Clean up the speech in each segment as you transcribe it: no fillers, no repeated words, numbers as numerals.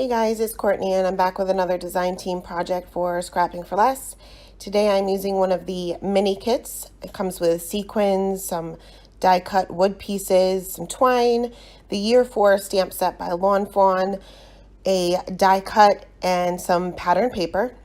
guys, it's Courtney and I'm back with another design team project for Scrapping for Less. Today I'm using one of the mini kits. It comes with sequins, some die cut wood pieces, some twine, the Year 4 stamp set by Lawn Fawn, a die cut, and some pattern paper.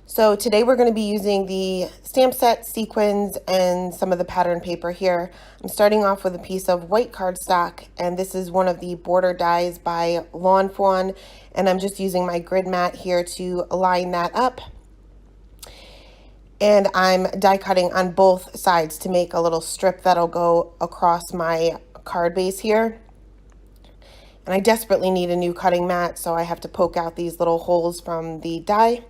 So today we're going to be using the stamp set, sequins, and some of the pattern paper here. I'm starting off with a piece of white cardstock, and this is one of the border dies by Lawn Fawn, and I'm just using my grid mat here to line that up. And I'm die cutting on both sides to make a little strip that'll go across my card base here. And I desperately need a new cutting mat, so I have to poke out these little holes from the die.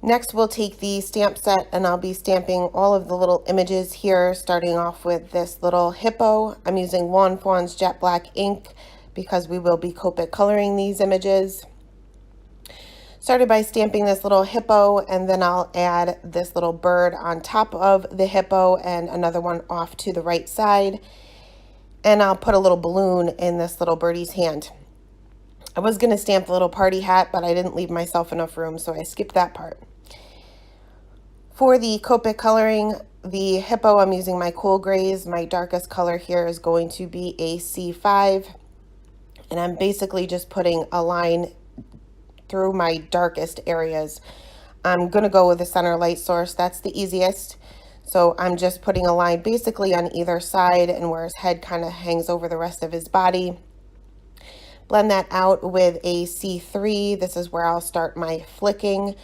Next, we'll take the stamp set and I'll be stamping all of the little images here, starting off with this little hippo. I'm using Lawn Fawn's jet black ink because we will be Copic coloring these images. Started by stamping this little hippo, and then I'll add this little bird on top of the hippo and another one off to the right side. And I'll put a little balloon in this little birdie's hand. I was going to stamp a little party hat, but I didn't leave myself enough room, so I skipped that part. For the Copic coloring, the hippo, I'm using my cool grays. My darkest color here is going to be a C5, and I'm basically just putting a line through my darkest areas. I'm going to go with the center light source. That's the easiest. So I'm just putting a line basically on either side and where his head kind of hangs over the rest of his body. Blend that out with a C3. This is where I'll start my flicking,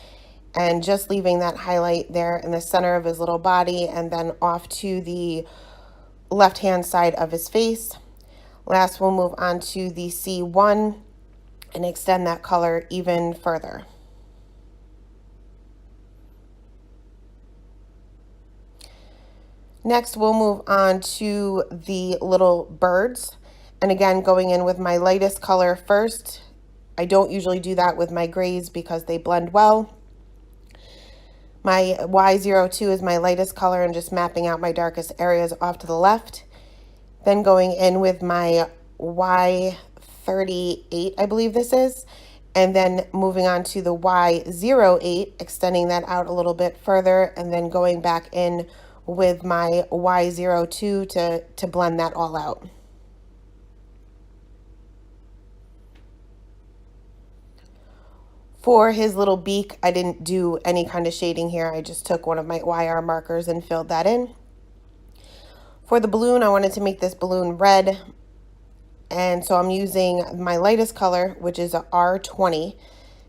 and just leaving that highlight there in the center of his little body and then off to the left-hand side of his face. Last, we'll move on to the C1 and extend that color even further. Next, we'll move on to the little birds. And again, going in with my lightest color first. I don't usually do that with my grays because they blend well. My Y02 is my lightest color and just mapping out my darkest areas off to the left. Then going in with my Y38, I believe this is, and then moving on to the Y08, extending that out a little bit further, and then going back in with my Y02 to blend that all out. For his little beak, I didn't do any kind of shading here. I just took one of my YR markers and filled that in. For the balloon, I wanted to make this balloon red. And so I'm using my lightest color, which is a R20,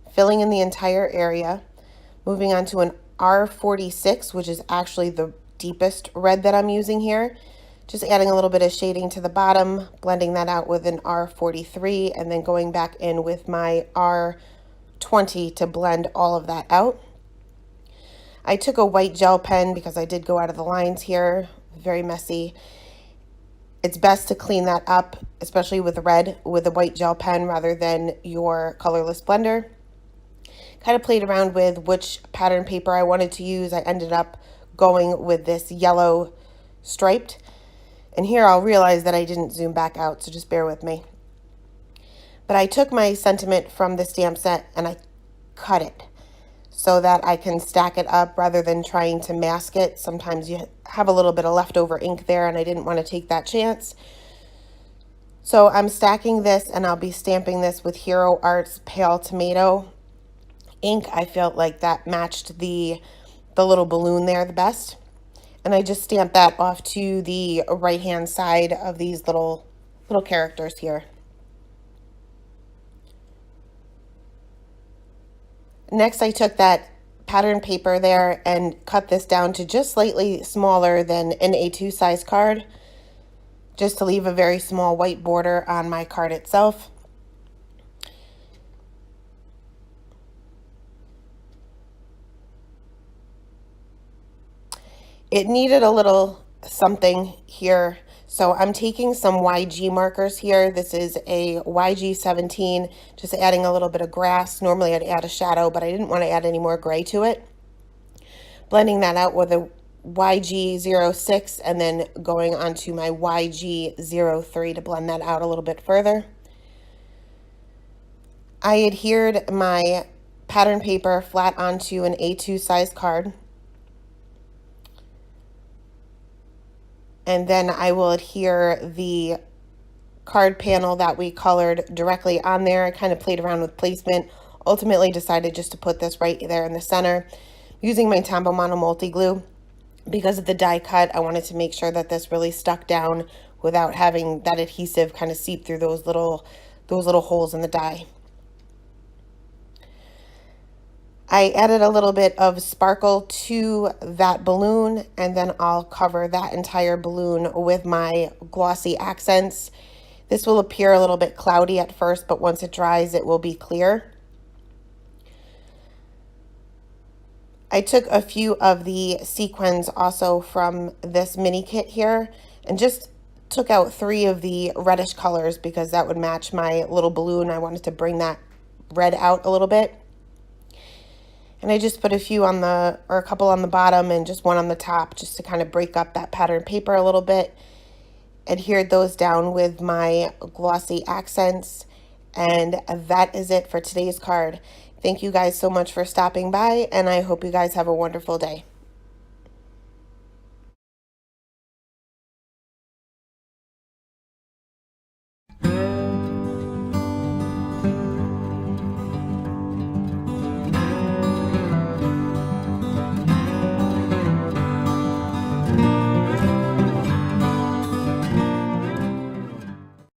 filling in the entire area. Moving on to an R46, which is actually the deepest red that I'm using here. Just adding a little bit of shading to the bottom, blending that out with an R43, and then going back in with my R20 to blend all of that out. I took a white gel pen because I did go out of the lines here, very messy. It's best to clean that up, especially with red, with a white gel pen rather than your colorless blender. Kind of played around with which pattern paper I wanted to use. I ended up going with this yellow striped. And here I'll realize that I didn't zoom back out, so just bear with me. But I took my sentiment from the stamp set and I cut it so that I can stack it up rather than trying to mask it. Sometimes you have a little bit of leftover ink there and I didn't want to take that chance. So I'm stacking this and I'll be stamping this with Hero Art's Pale Tomato ink. I felt like that matched the little balloon there the best. And I just stamped that off to the right-hand side of these little characters here. Next, I took that pattern paper there and cut this down to just slightly smaller than an A2 size card, just to leave a very small white border on my card itself. It needed a little something here, so I'm taking some YG markers here. This is a YG17, just adding a little bit of grass. Normally I'd add a shadow, but I didn't want to add any more gray to it. Blending that out with a YG06 and then going on to my YG03 to blend that out a little bit further. I adhered my pattern paper flat onto an A2 size card. And then I will adhere the card panel that we colored directly on there. I kind of played around with placement. Ultimately decided just to put this right there in the center. Using my Tombow Mono Multi Glue. Because of the die cut, I wanted to make sure that this really stuck down without having that adhesive kind of seep through those little holes in the die. I added a little bit of sparkle to that balloon, and then I'll cover that entire balloon with my glossy accents. This will appear a little bit cloudy at first, but once it dries, it will be clear. I took a few of the sequins also from this mini kit here and just took out 3 of the reddish colors because that would match my little balloon. I wanted to bring that red out a little bit. And I just put a few on the, or a couple on the bottom and just one on the top just to kind of break up that pattern paper a little bit. Adhered those down with my glossy accents. And that is it for today's card. Thank you guys so much for stopping by, and I hope you guys have a wonderful day.